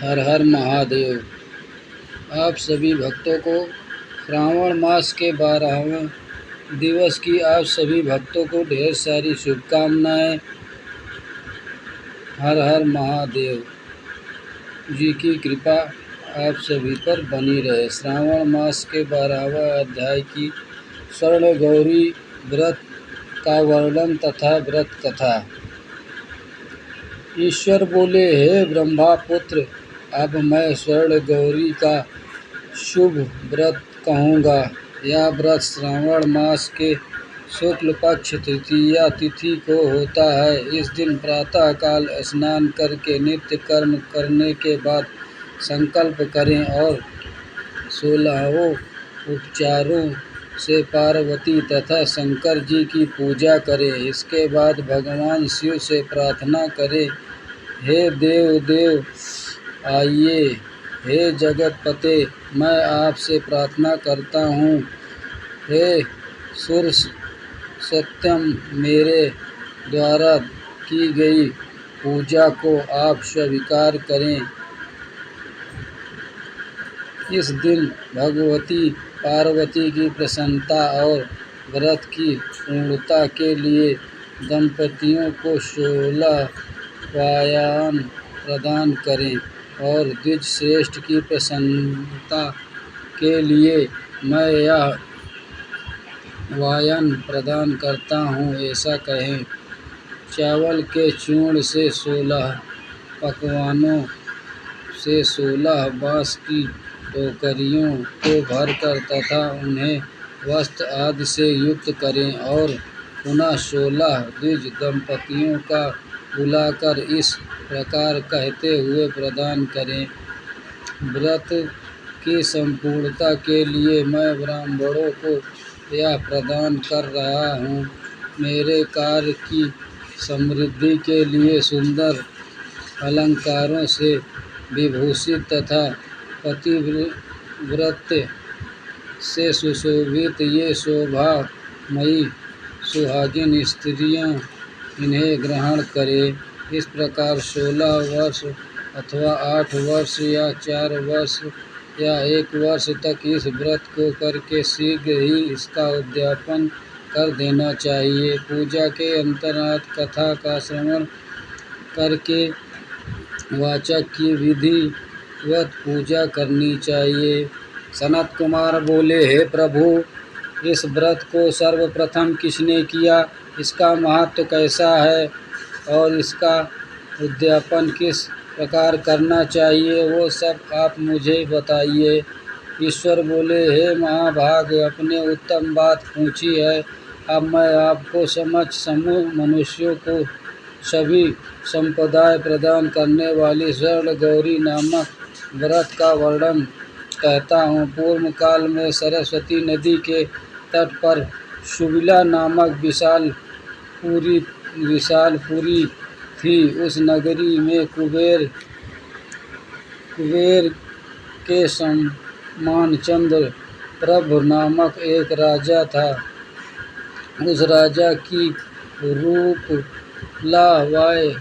हर हर महादेव। आप सभी भक्तों को श्रावण मास के 12वें दिवस की आप सभी भक्तों को ढेर सारी शुभकामनाएं। हर हर महादेव जी की कृपा आप सभी पर बनी रहे। श्रावण मास के 12वें अध्याय की स्वर्ण गौरी व्रत का वर्णन तथा व्रत कथा। ईश्वर बोले, हे ब्रह्मा पुत्र, अब मैं स्वर्ण गौरी का शुभ व्रत कहूँगा। यह व्रत श्रावण मास के शुक्ल पक्ष तृतीया तिथि को होता है। इस दिन प्रातः काल स्नान करके नित्य कर्म करने के बाद संकल्प करें और 16 उपचारों से पार्वती तथा शंकर जी की पूजा करें। इसके बाद भगवान शिव से प्रार्थना करें, हे देव देव आइए, हे जगतपते, मैं आपसे प्रार्थना करता हूँ, हे सूर्य सत्यम, मेरे द्वारा की गई पूजा को आप स्वीकार करें। इस दिन भगवती पार्वती की प्रसन्नता और व्रत की पूर्णता के लिए दंपतियों को 16 वायन प्रदान करें और द्विज श्रेष्ठ की प्रसन्नता के लिए मैं यह वायन प्रदान करता हूँ, ऐसा कहें। चावल के चूर्ण से 16 पकवानों से 16 बाँस की टोकरियों को भरकर तथा उन्हें वस्त्र आदि से युक्त करें और पुनः 16 द्विज दंपतियों का बुलाकर इस प्रकार कहते हुए प्रदान करें, व्रत की संपूर्णता के लिए मैं ब्राह्मणों को यह प्रदान कर रहा हूँ। मेरे कार्य की समृद्धि के लिए सुंदर अलंकारों से विभूषित तथा पतिव्रत से सुशोभित ये शोभामयी सुहागिन स्त्रियां इन्हें ग्रहण करें। इस प्रकार 16 वर्ष अथवा 8 वर्ष या 4 वर्ष या 1 वर्ष तक इस व्रत को करके शीघ्र ही इसका उद्यापन कर देना चाहिए। पूजा के अंतरार्थ कथा का श्रवण करके वाचक की विधिवत पूजा करनी चाहिए। सनत कुमार बोले, हे प्रभु, इस व्रत को सर्वप्रथम किसने किया, इसका महत्व कैसा है और इसका उद्यापन किस प्रकार करना चाहिए, वो सब आप मुझे बताइए। ईश्वर बोले, हे महाभाग, आपने उत्तम बात पूछी है। अब मैं आपको समझ समूह मनुष्यों को सभी संपदाएं प्रदान करने वाली स्वर्ण गौरी नामक व्रत का वर्णन कहता हूँ। पूर्व काल में सरस्वती नदी के तट पर सुबिला नामक विशालपुरी थी। उस नगरी में कुबेर के समान चंद्र प्रभ नामक एक राजा था। उस राजा की रूप लावण्य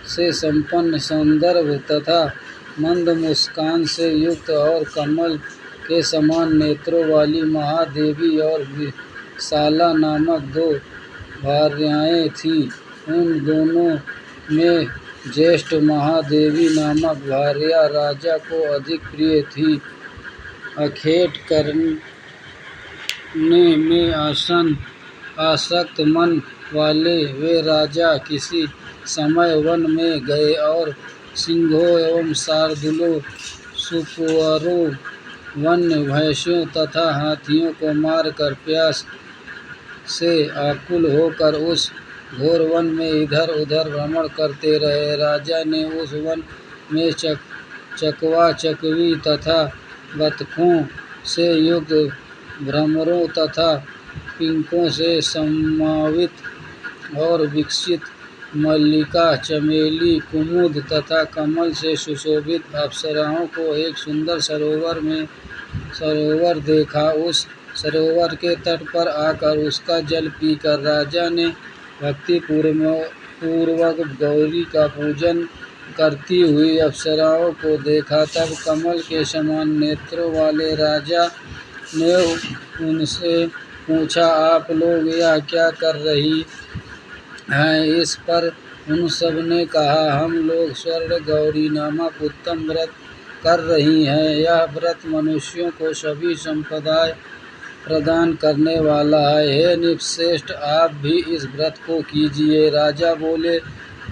से संपन्न, सौंदर्य तथा मंद मुस्कान से युक्त और कमल के समान नेत्रों वाली महादेवी और विशाला नामक 2 भार्याएं थीं। उन दोनों में ज्येष्ठ महादेवी नामक भार्या राजा को अधिक प्रिय थी। अखेट करने में आसक्त मन वाले वे राजा किसी समय वन में गए और सिंहों एवं शार्दूलों, सुअरों, वन्य भैंसों तथा हाथियों को मारकर प्यास से आकुल होकर उस घोर वन में इधर उधर भ्रमण करते रहे। राजा ने उस वन में चकवा चकवी तथा बतखों से युक्त भ्रमरों तथा पिंकों से समावित और विकसित मल्लिका, चमेली, कुमुद तथा कमल से सुशोभित अप्सराओं को एक सुंदर सरोवर देखा। उस सरोवर के तट पर आकर उसका जल पीकर राजा ने भक्ति पूर्वक गौरी का पूजन करती हुई अप्सराओं को देखा। तब कमल के समान नेत्रों वाले राजा ने उनसे पूछा, आप लोग यह क्या कर रही हैं? इस पर उन सब ने कहा, हम लोग स्वर्ण गौरी नामक उत्तम व्रत कर रही हैं। यह व्रत मनुष्यों को सभी संपदा प्रदान करने वाला है। हे नृपश्रेष्ठ, आप भी इस व्रत को कीजिए। राजा बोले,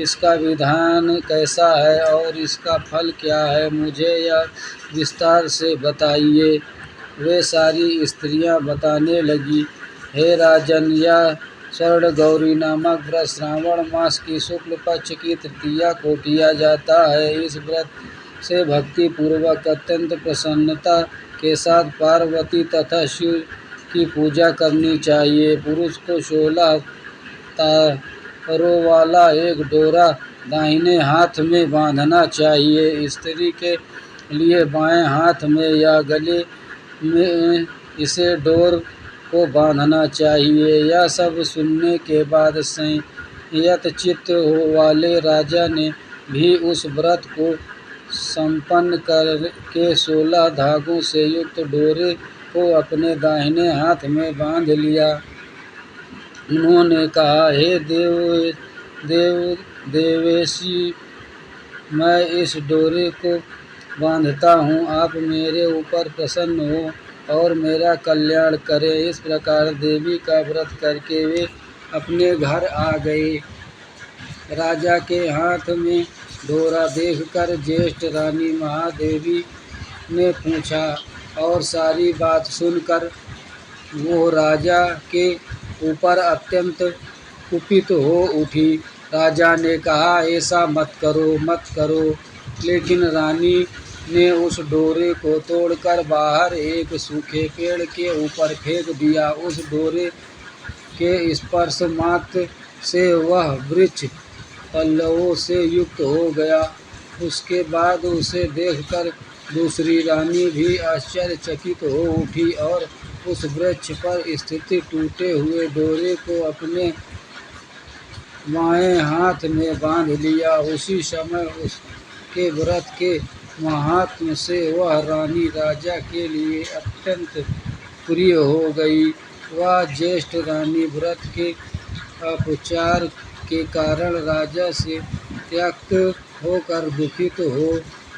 इसका विधान कैसा है और इसका फल क्या है? मुझे यह विस्तार से बताइए। वे सारी स्त्रियां बताने लगी, हे राजन, यह स्वर्ण गौरी नामक व्रत श्रावण मास की शुक्ल पक्ष की तृतीया को किया जाता है। इस व्रत से भक्ति पूर्वक अत्यंत प्रसन्नता के साथ पार्वती तथा शिव की पूजा करनी चाहिए। पुरुष को 16 तारों वाला एक डोरा दाहिने हाथ में बांधना चाहिए। स्त्री के लिए बाएं हाथ में या गले में इसे डोर को बांधना चाहिए। यह सब सुनने के बाद संयत चित्त वाले राजा ने भी उस व्रत को संपन्न करके 16 धागों से युक्त डोरे को अपने दाहिने हाथ में बांध लिया। उन्होंने कहा, हे देवेशी, मैं इस डोरे को बांधता हूँ, आप मेरे ऊपर प्रसन्न हो और मेरा कल्याण करें। इस प्रकार देवी का व्रत करके वे अपने घर आ गए। राजा के हाथ में डोरा देखकर ज्येष्ठ रानी महादेवी ने पूछा और सारी बात सुनकर वो राजा के ऊपर अत्यंत कुपित हो उठी। राजा ने कहा, ऐसा मत करो। लेकिन रानी ने उस डोरे को तोड़कर बाहर एक सूखे पेड़ के ऊपर फेंक दिया। उस डोरे के स्पर्श मात्र से वह वृक्ष पल्लवों से युक्त हो गया। उसके बाद उसे देखकर दूसरी रानी भी आश्चर्यचकित हो उठी और उस वृक्ष पर स्थित टूटे हुए डोरे को अपने बाएं हाथ में बांध लिया। उसी समय उसके व्रत के महात्म्य से वह रानी राजा के लिए अत्यंत प्रिय हो गई। वह ज्येष्ठ रानी व्रत के अपचार के कारण राजा से त्यक्त होकर दुखित हो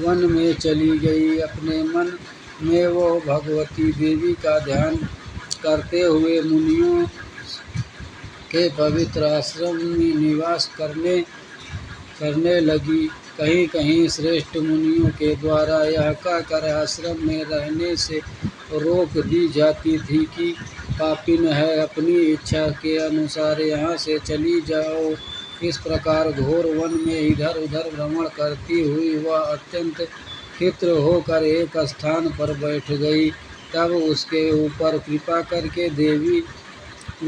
वन में चली गई। अपने मन में वो भगवती देवी का ध्यान करते हुए मुनियों के पवित्र आश्रम में निवास करने लगी। कहीं कहीं श्रेष्ठ मुनियों के द्वारा यह कहकर आश्रम में रहने से रोक दी जाती थी कि पापिन है, अपनी इच्छा के अनुसार यहाँ से चली जाओ। इस प्रकार घोर वन में इधर उधर भ्रमण करती हुई वह अत्यंत खिन्न होकर एक स्थान पर बैठ गई। तब उसके ऊपर कृपा करके देवी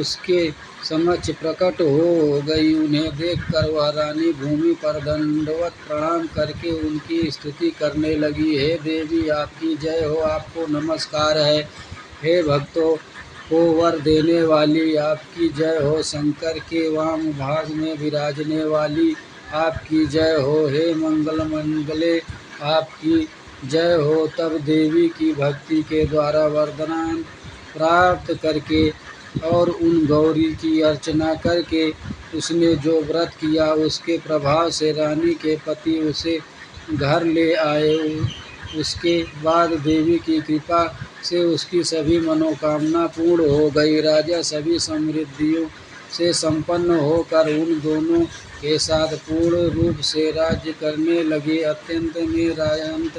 उसके समक्ष प्रकट हो गई। उन्हें देखकर वह रानी भूमि पर दंडवत प्रणाम करके उनकी स्तुति करने लगी। हे देवी, आपकी जय हो, आपको नमस्कार है। हे भक्तों को वर देने वाली, आपकी जय हो। शंकर के वाम भाग में विराजने वाली, आपकी जय हो। हे मंगले, आपकी जय हो। तब देवी की भक्ति के द्वारा वरदान प्राप्त करके और उन गौरी की अर्चना करके उसने जो व्रत किया उसके प्रभाव से रानी के पति उसे घर ले आए। उसके बाद देवी की कृपा से उसकी सभी मनोकामना पूर्ण हो गई। राजा सभी समृद्धियों से संपन्न होकर उन दोनों के साथ पूर्ण रूप से राज्य करने लगे। अंत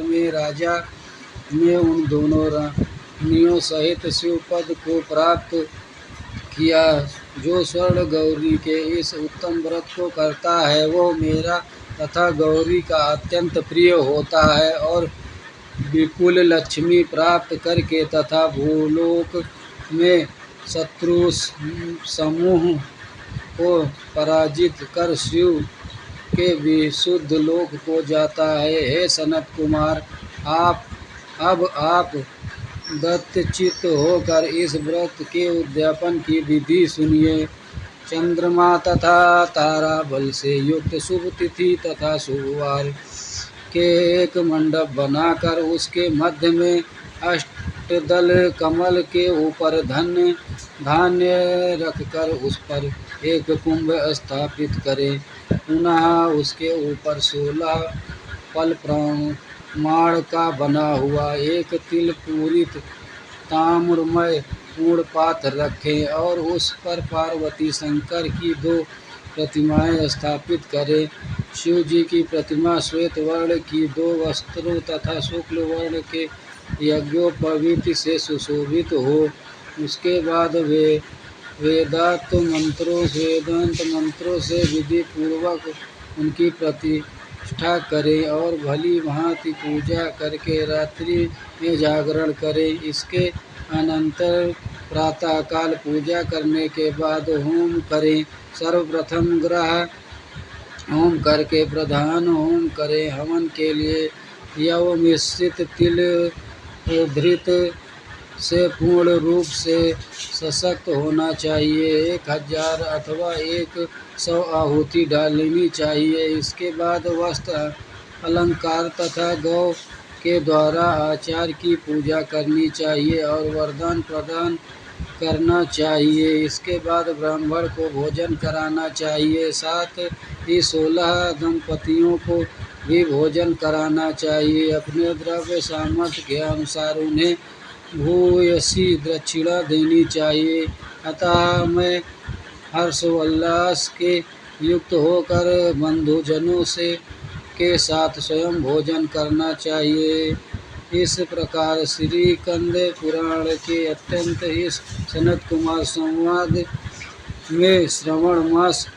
में राजा ने उन दोनों रानियों सहित शिवपद को प्राप्त किया। जो स्वर्ण गौरी के इस उत्तम व्रत को करता है वो मेरा तथा गौरी का अत्यंत प्रिय होता है और विपुल लक्ष्मी प्राप्त करके तथा भूलोक में शत्रु समूह को पराजित कर शिव के विशुद्ध लोक को जाता है। हे सनत कुमार, आप दत्तचित्त होकर इस व्रत के उद्यापन की विधि सुनिए। चंद्रमा तथा तारा बल से युक्त शुभ तिथि तथा शुभवार के एक मंडप बनाकर उसके मध्य में अष्टदल कमल के ऊपर धान्य रखकर उस पर एक कुंभ स्थापित करें। पुनः उसके ऊपर 16 पल प्रमाण का बना हुआ एक तिल पूरित ताम्रमय पूर्ण पात्र रखें और उस पर पार्वती शंकर की 2 प्रतिमाएं स्थापित करें। शिव जी की प्रतिमा श्वेत वर्ण की 2 वस्त्रों तथा शुक्ल वर्ण के यज्ञोपवीत से सुशोभित हो। उसके बाद वे वेदांत मंत्रों से विधि पूर्वक उनकी प्रतिष्ठा करें और भली भांति पूजा करके रात्रि में जागरण करें। इसके अनंतर प्रातःकाल पूजा करने के बाद होम करें। सर्वप्रथम ग्रह होम करके प्रधान होम करें। हवन के लिए यव मिश्रित तिल धृत से पूर्ण रूप से सशक्त होना चाहिए। 1000 अथवा 100 आहुति डालनी चाहिए। इसके बाद वस्त्र अलंकार तथा गौ के द्वारा आचार की पूजा करनी चाहिए और वरदान प्रदान करना चाहिए। इसके बाद ब्राह्मण को भोजन कराना चाहिए। साथ ही 16 दंपतियों को भी भोजन कराना चाहिए। अपने द्रव्य सामर्थ्य के अनुसार उन्हें भूयसी दक्षिणा देनी चाहिए। अतः मैं हर्षोल्लास के युक्त होकर बंधुजनों के साथ स्वयं भोजन करना चाहिए। इस प्रकार श्री कंद पुराण के अत्यंत ही सनत कुमार संवाद में श्रवण मास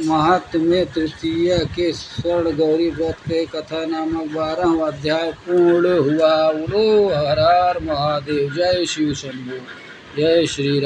महात्म्य तृतीय के स्वर्ण गौरी व्रत के कथा नामक 12वां अध्याय पूर्ण हुआ। बोलो हर हर महादेव। जय शिव शंभू। जय श्री राम।